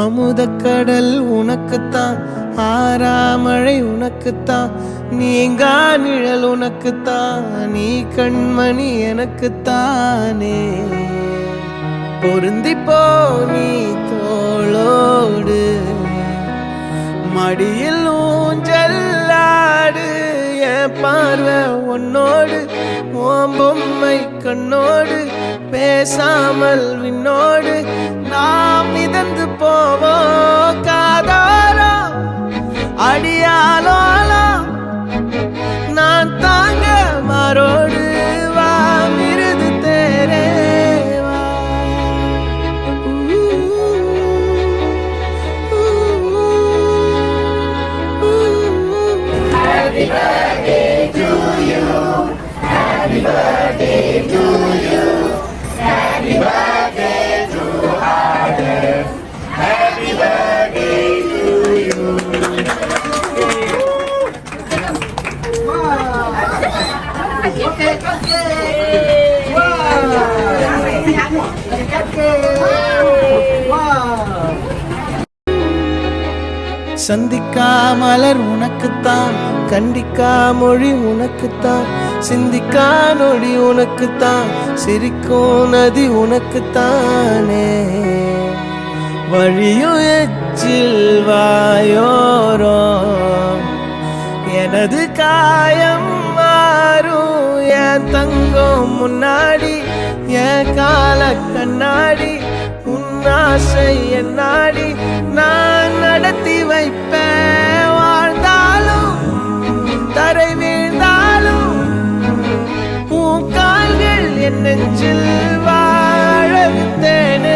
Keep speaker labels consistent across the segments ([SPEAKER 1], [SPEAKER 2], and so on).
[SPEAKER 1] அமுதக்கடல் உனக்குத்தான், ஆறாமழை உனக்குத்தான், நீங்கா நிழல் உனக்குத்தான், நீ கண்மணி எனக்குத்தானே. பொருந்திப்போ நீ தோளோடு, மடியில் ஊஞ்சல்லாடு, என் பார்வை உன்னோடு, ஓம் பொம்மை கண்ணோடு, பேசாமல் விண்ணோடு நாம் மிதந்து போவோம் காதாரோ அடியாலோலோ, நான் தாங்க மாறோடு வா மிருது தேரே வா. Happy birthday to you, happy birthday to you, happy birthday to Adarsh, happy birthday to you. Chandika மலர் உனக்குத்தான், கண்டிக்கா மொழி உனக்குத்தான், சிந்திக்கா நொடி உனக்குத்தான், சிரிக்கும் நதி உனக்குத்தானே. வழியும் எச்சில் வாயோரோ எனது காயம் மாறும், என் தங்கம் முன்னாடி என் கால கண்ணாடி, உன்னாசை என்னாடி நான் நடத்தி வைப்பேன். வாழ்ந்தாலும் தரை வீழ்ந்தாலும் உன் கால்கள் என் நெஞ்சில் வாழ விட்டேனே.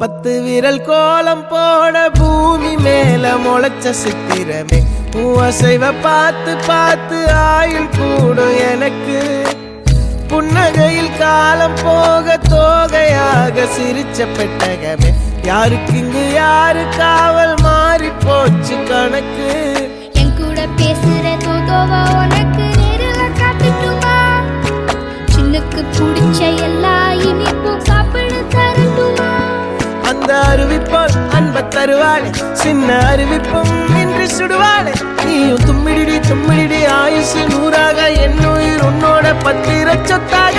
[SPEAKER 1] பத்து விரல் கோலம் போட பூமி மேல முளைச்ச சித்திரமே, அசைவ பார்த்து பார்த்து ஆயுள் கூடும் எனக்கு. புன்னகையில் காலம் போக தோகையாக சிரிச்ச பெட்டகமே, யாருக்கு இங்கு யாரு காவல் மாறி போச்சு கணக்கு.
[SPEAKER 2] என் கூட பேசுற தோதோவா உனக்கு நேரில காட்டுட்டுமா, சின்னுக்கு பிடிச்ச எல்லா இனிப்பும் சாப்பிட தரட்டுமா.
[SPEAKER 1] அந்த அறிவிப்பால் அன்ப தருவாளே, சின்ன அறிவிப்பும் இன்று சுடுவாளே. நீயும் தும்மிடி தும்மிடி ஆயுசு நூறாக, என் உயிர் உன்னோட பத்திர சொத்தாக.